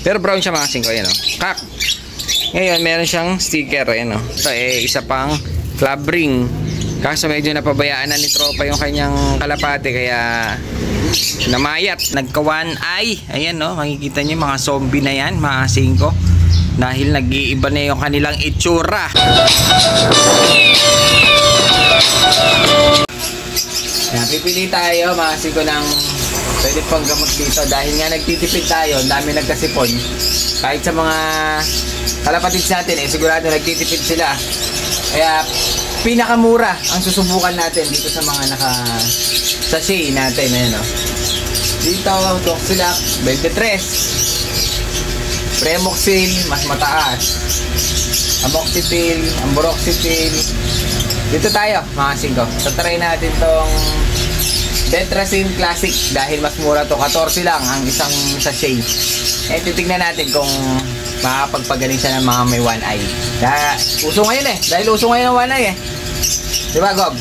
Pero brown siya mga kasing ko. Ayan o. Kak. Ngayon, meron siyang sticker. Ayan o. Ito isa pang club ring. Kaso medyo napabayaan na ni tropa yung kanyang kalapate. Kaya namayat. Nagkawan ay. Ayan o. Makikita niyo mga zombie na yan mga kasing ko. Dahil nag-iiba na yung kanilang itsura. Yan, pipili tayo mga kasing ko ng pwede pang gamot dito. Dahil nga nagtitipid tayo, dami nagkasipon. Kahit sa mga kalapatids natin, sigurado nagtitipid sila. Kaya pinakamura ang susubukan natin dito sa mga naka-sachet natin. Ayan, no? Dito, Doxilac, 23. Premoxil, mas mataas. Amoxicillin, Ambroxetil. Dito tayo, mga singko. Tatry natin tong Tetrasin Classic dahil mas mura to. 14 lang ang isang sachet. Titignan natin kung makakapagpagaling siya ng mga may one eye. Uso ngayon dahil uso ngayon ang one eye Diba, Gob?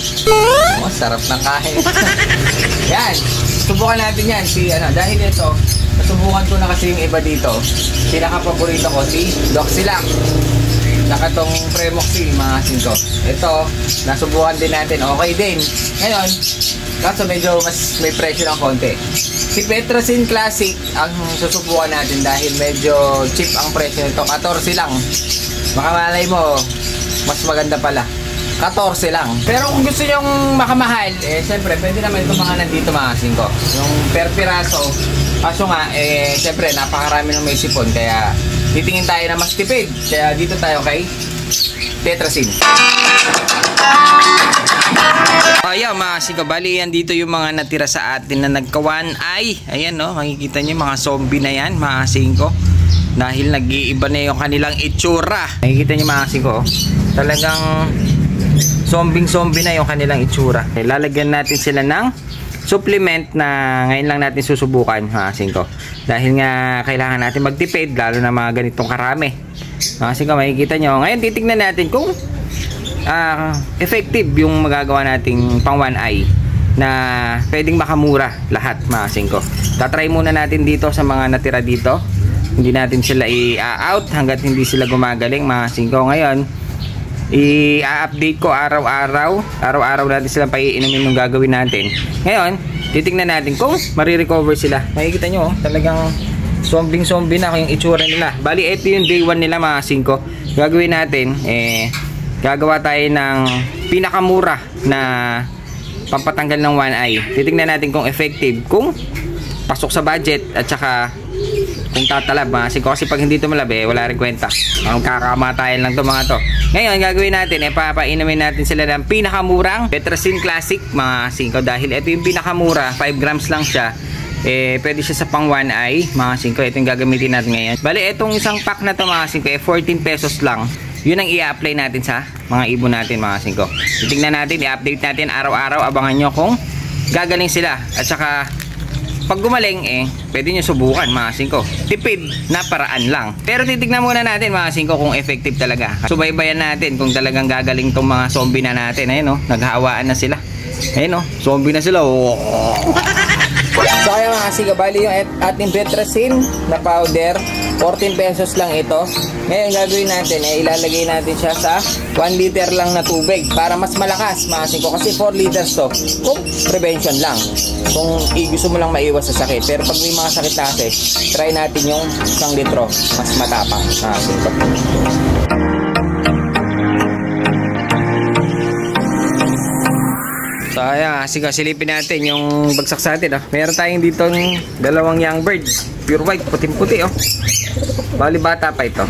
Oh, sarap ng kain. Yan. Subukan natin yan. Dahil ito, nasubukan ko na kasi yung iba dito. Pinaka-paborito ko si Doxilac. Saka tong Premoxil, mga singko. Ito, nasubukan din natin. Okay din. Ngayon, kaso medyo mas may presyo ng konti. Si Tetrasin Classic ang susubukan natin dahil medyo cheap ang presyo nito. 14 lang. Makamalay mo, mas maganda pala. 14 lang. Pero kung gusto nyong makamahal, syempre, pwede naman itong mga nandito mga singko. Yung per piraso, kaso nga, syempre, napakarami ng may sipon. Kaya, titingin tayo na mas tipid. Kaya, dito tayo kay Tetrasin. Ayan mga singko, bali yan dito yung mga natira sa atin na nagkawan ay. Ayan no, makikita nyo yung mga zombie na yan mga singko. Dahil nag-iiba na yung kanilang itsura. Makikita nyo mga singko, talagang zombie na yung kanilang itsura. Lalagyan natin sila ng supplement na ngayon lang natin susubukan mga singko. Dahil nga kailangan natin magtipid lalo na mga ganitong karami. Mga singko, makikita nyo. Ngayon titignan natin kung effective yung magagawa nating pang one eye na pwedeng makamura lahat mga singko. Tatry muna natin dito sa mga natira dito. Hindi natin sila i-out hanggat hindi sila gumagaling mga singko. Ngayon i-update ko araw-araw natin silang paiinumin yung gagawin natin. Ngayon titignan natin kung marirecover sila. Makikita nyo talagang zombie na yung itsura nila. Bali ito yung day 1 nila mga singko. Gagawin natin gagawa tayo ng pinakamura na pampatanggal ng one eye. Titignan natin kung effective, kung pasok sa budget, at saka kung tatalab mga singko. Kasi pag hindi tumalab wala rin kwenta. Ang kakamatayan lang to mga to. Ngayon gagawin natin papainumin natin sila ng pinakamurang Tetrasin Classic mga singko. Dahil ito yung pinakamura, 5 grams lang siya. Pwede siya sa pang one eye mga singko. Ito yung gagamitin natin ngayon. Bali itong isang pack na to mga singko 14 pesos lang. Yun ang i-apply natin sa mga ibon natin mga singko. Titignan natin, i-update natin araw-araw. Abangan nyo kung gagaling sila. At saka pag gumaling pwede nyo subukan mga singko. Tipid na paraan lang. Pero titignan muna natin mga singko kung effective talaga. Subaybayan natin kung talagang gagaling tong mga zombie na natin. Ayun o, naghahawaan na sila. Ayun o, zombie na sila. So kaya mga singko, bali yung ating Tetrasin na powder, 14 pesos lang ito. Ngayon gagawin natin, ilalagay natin siya sa 1 liter lang na tubig para mas malakas mga singko. Kasi 4 liters to kung prevention lang, kung gusto mo lang maiwas sa sakit. Pero pag may mga sakit na kasi, try natin yung 1 litro, mas matapang mga singko. So ayan, silipin natin yung bagsak sa atin. Meron tayong dito dalawang young birds, pure white, puting-puti Bali bata pa ito.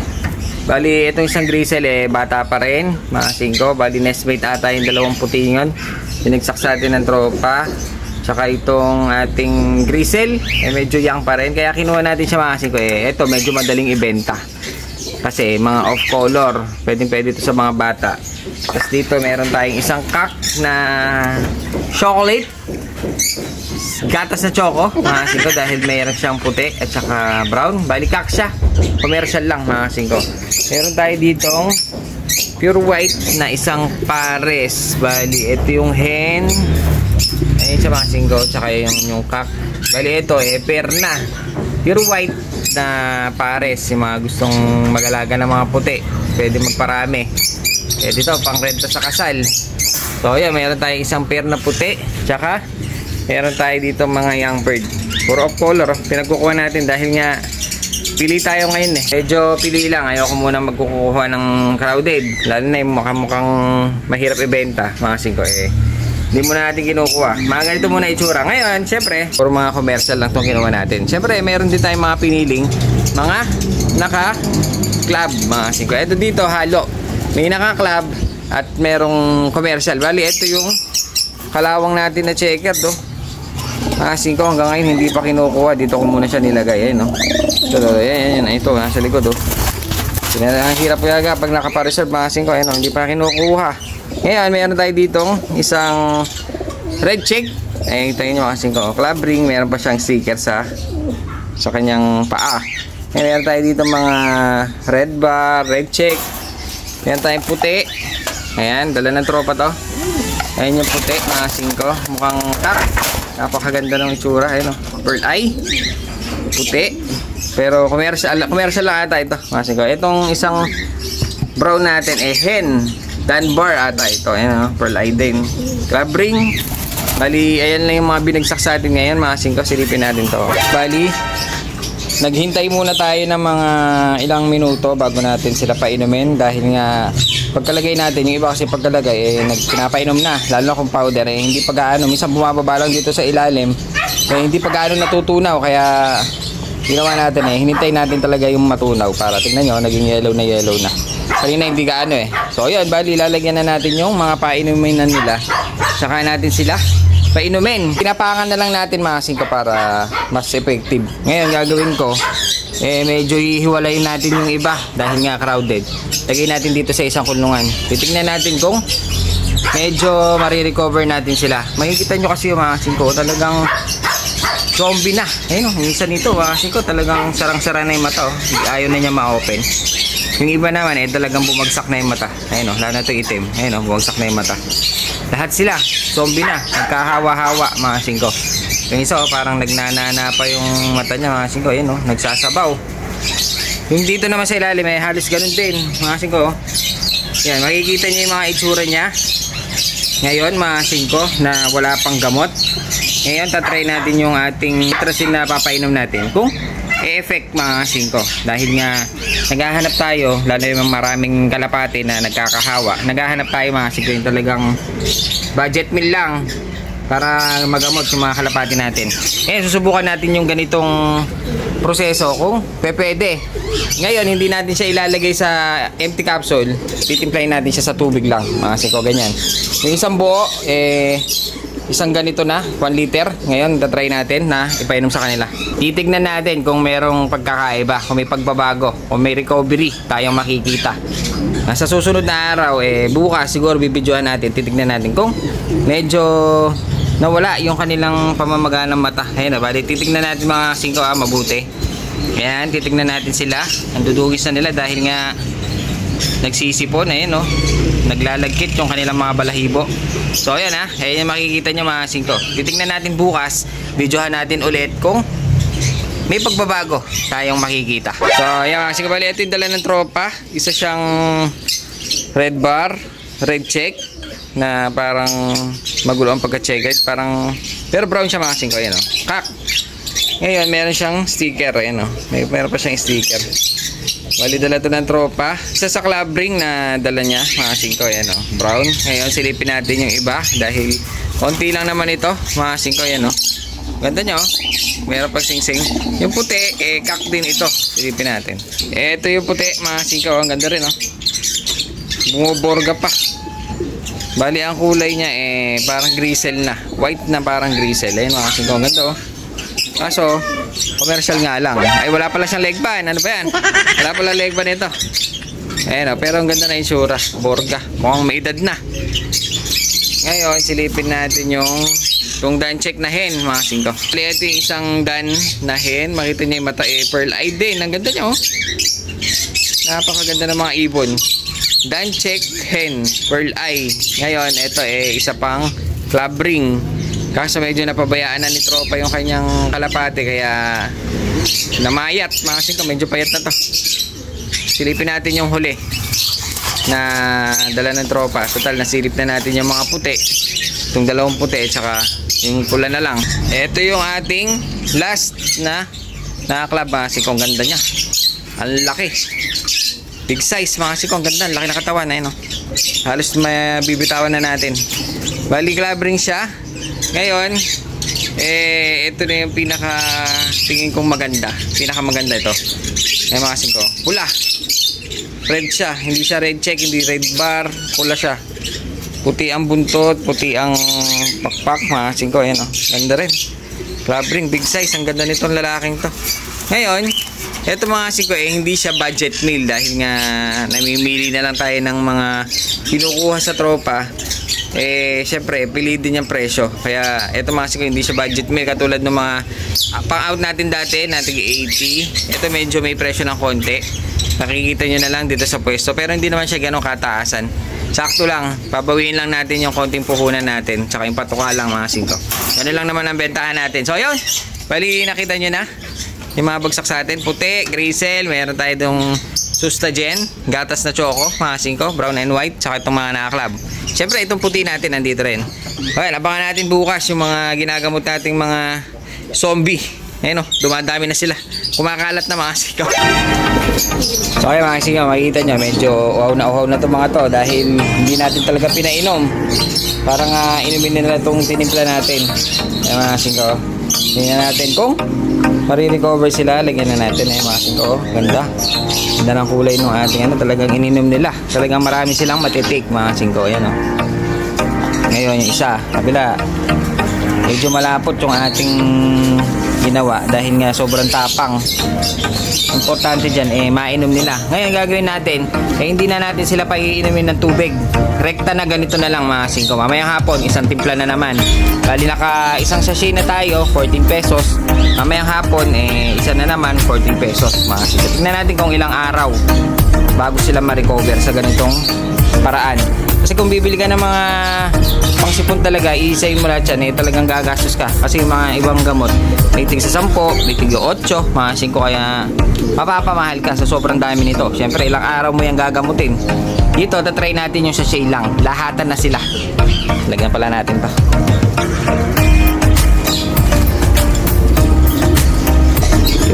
Bali itong isang grizzle bata pa rin mga singko. Bali nestmate ata yung dalawang puti yun. Binagsak sa atin ng tropa. Tsaka itong ating grizzle medyo young pa rin. Kaya kinuha natin siya mga singko. Ito medyo madaling ibenta kasi mga off color, pwede ito sa mga bata. Tapos dito meron tayong isang cock na chocolate, gatas na choco mga singko, dahil mayroon siyang puti at saka brown. Bali cock siya, commercial lang mga singko. Meron tayo ditong pure white na isang pares. Bali ito yung hen, ayun siya mga singko, tsaka yung cock. Bali ito pair na. pure white na pares. Yung mga gustong mag-alaga ng mga puti, pwede magparami. Dito pang renta sa kasal. So yan, mayroon tayong isang pair na puti, tsaka meron tayo dito mga young bird. Puro off color, pinagkukuha natin dahil nga pili tayo ngayon eh. Medyo pili lang, ayoko muna magkukuha ng crowded, lalo na yung mukhang mahirap ibenta mga singko eh. Hindi muna natin kinukuha. Mga ganito muna itsura. Ngayon, syempre, puro mga commercial lang itong kinuha natin. Syempre, meron din tayong mga piniling mga naka-club mga singko. Ito dito, halo. May naka-club at merong commercial. Bali, ito yung kalawang natin na checker do. Mga singko, hanggang ngayon hindi pa kinukuha. Dito ko muna siya nilagay. No? Ito, nasa likod do. Ang hirap kaya pag nakapareserve mga singko. Hindi pa kinukuha. Ngayon, meron tayo ditong isang red check. Ito yun yung mga singko. Club ring, meron pa siyang sticker sa kanyang paa. Ngayon, meron tayo dito mga red bar, red check. Meron tayong puti. Ayan, dala ng tropa to. Ayan yung puti, mga singko. Mukhang kak. Napakaganda ng itsura. Ayan o, pearl eye. Puti. Pero commercial lang ata ito, mga singko. Itong isang brown natin, hen. Dunbar ata ito. Ayan o, pearl eye din. Club ring. Bali, ayan lang yung mga binagsak sa atin ngayon, mga singko. Silipin natin to. Bali, naghintay muna tayo ng mga ilang minuto bago natin sila painumin dahil nga pagkalagay natin, yung iba kasi pagkalagay pinapainom na, lalo na kung powder hindi pag-aano, minsan bumababa lang dito sa ilalim hindi pag-aano natutunaw, kaya ginawa natin hinintay natin talaga yung matunaw para tingnan nyo, naging yellow na kanina hindi gaano so yun, bali lalagyan na natin yung mga painumin na nila, saka natin sila painumin. Pinapakan na lang natin mga singko para mas effective. Ngayon gagawin ko medyo hihiwalayin natin yung iba dahil nga crowded. Lagay natin dito sa isang kulungan. Titingnan natin kung medyo marirecover natin sila. Makikita nyo kasi yung mga singko talagang zombie na. Ayun yung isa nito mga singko talagang sarang-sara na yung mata ayaw na niya ma-open. Yung iba naman talagang bumagsak na yung mata. Ayun lalo na ito itim. Ayun bumagsak na yung mata. Lahat sila, zombie na, nagkahawa-hawa mga singko. Yung isa parang nagnanana pa yung mata niya mga singko, yun nagsasabaw. Yung dito naman sa ilalim halos ganun din mga singko. Yan, makikita niyo yung mga itsura niya. Ngayon mga singko na wala pang gamot. Ngayon tatry natin yung ating trasil na papainom natin kung e-effect mga singko. Dahil nga naghahanap tayo, lalo yung maraming kalapati na nagkakahawa, naghahanap tayo mga singko yung talagang budget meal lang para magamot yung mga kalapati natin. Susubukan natin yung ganitong proseso kung pwede. Ngayon hindi natin siya ilalagay sa empty capsule, titimplahin natin siya sa tubig lang mga singko, ganyan. Yung isang buo isang ganito na 1 liter. Ngayon tatry natin na ipainom sa kanila. Titignan natin kung merong pagkakaiba, kung may pagbabago, kung may recovery tayong makikita. Sa susunod na araw bukas siguro bibidyohan natin, titignan natin kung medyo nawala yung kanilang pamamaga ng mata. Ayun bali titignan natin mga singko mabuti. Ayan, titignan natin sila. Andudugis na nila dahil nga nagsisipon, naglalagkit yung kanilang mga balahibo. So ayan ayan yung makikita nyo mga singko. Titignan natin bukas, videohan natin ulit kung may pagbabago tayong makikita. So ayan mga singko, bali ito yung dala ng tropa. Isa siyang red bar, red check na parang magulo ang pagka-check, parang pero brown siya mga singko. Ayan kak. Ngayon meron siyang sticker, meron pa siyang sticker. Bali dala ito ng tropa. Isa sa club ring na dala niya mga singko, brown. Ngayon silipin natin yung iba dahil konti lang naman ito mga singko. Ganda niya meron pang sing-sing. Yung puti kak din ito, silipin natin. Ito yung puti mga singko, ang ganda rin bumuborga pa. Bali ang kulay niya parang grisel na, white na parang grisel. Ayun mga singko, ang ganda kaso commercial nga lang. Ay wala pala siyang leg band. Ano ba yan? Wala pala leg band ito. Ayan pero ang ganda na insura. Borga. Mukhang may edad na. Ngayon silipin natin yung dan check na hen mga singko. Ito yung isang dan na hen. Makita niyo yung mata pearl eye din. Ang ganda niya napakaganda ng mga ibon. Dan check hen pearl eye. Ngayon ito isa pang club ring. Kaso medyo napabayaan na ni tropa yung kanyang kalapate kaya namayat mga singko, medyo payat na to. Silipin natin yung huli na dala ng tropa. Total nasilip na natin yung mga puti, itong dalawang puti at saka yung pula na lang. Ito yung ating last na club mga singko. Ang ganda nya, ang laki, big size mga singko. Ang ganda, ang laki na katawan na no? Halos mabibitawan na natin. Bali club ring siya. Ngayon ito na yung pinaka tingin kong maganda, pinaka maganda ito. Ay mga singko, pula, red siya, hindi siya red check, hindi red bar, pula siya. Puti ang buntot, puti ang pakpak mga singko. Ayan o, ganda rin. Club ring, big size, ang ganda nitong lalaking to. Ngayon ito mga singko hindi siya budget meal dahil nga namimili na lang tayo ng mga kinukuha sa tropa. Syempre pili din yung presyo, kaya ito mga singko hindi siya budget meal katulad ng mga pang out natin dati natin 80. Ito medyo may presyo ng konti, nakikita nyo na lang dito sa pwesto, pero hindi naman siya ganun kataasan, sakto lang. Pabawiin lang natin yung konting puhunan natin tsaka yung patuka lang mga singko. Ano lang naman ang bentahan natin. So yun, bali nakita nyo na yung mga bagsak sa atin, puti, grisel, meron tayo itong sustagen, gatas na choco mga singko, brown and white, tsaka itong mga nakaklab. Siyempre itong puti natin nandito rin. Okay, abangan natin bukas yung mga ginagamot nating mga zombie. Ayun o, dumadami na sila, kumakalat na mga singko. So okay mga singko, makikita nyo medyo uhaw na itong mga to dahil hindi natin talaga pinainom. Parang inumin nila itong tinimpla natin. Ay mga singko, tingnan natin kung marirecover sila. Lagyan na natin mga singko. Ganda, ganda ng kulay ng ating talagang ininom nila. Talagang marami silang matitik mga singko. Ayan o. Ngayon yung isa kabila, medyo malapot yung ating ginawa dahil nga sobrang tapang. Importante dyan mainom nila. Ngayon gagawin natin hindi na natin sila paiinumin ng tubig, rekta na ganito na lang mga singko. Mamayang hapon isang timpla na naman. Bali naka isang sachet na tayo, 14 pesos. Mamayang hapon isa na naman, 14 pesos mga singko. Tingnan natin kung ilang araw bago sila ma-recover sa ganitong paraan. Kasi kung bibili ka ng mga pangsipon talaga, iisayin mo lahat yan, talagang gagastos ka. Kasi yung mga ibang gamot, may tig sa 10, may tig 8, mga 5, kaya mapapamahal ka sa sobrang dami nito. Siyempre, ilang araw mo yung gagamutin. Dito, tatry natin yung sachet lang. Lahatan na sila. Lagyan pala natin to.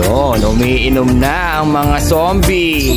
Yun, umiinom na ang mga zombie.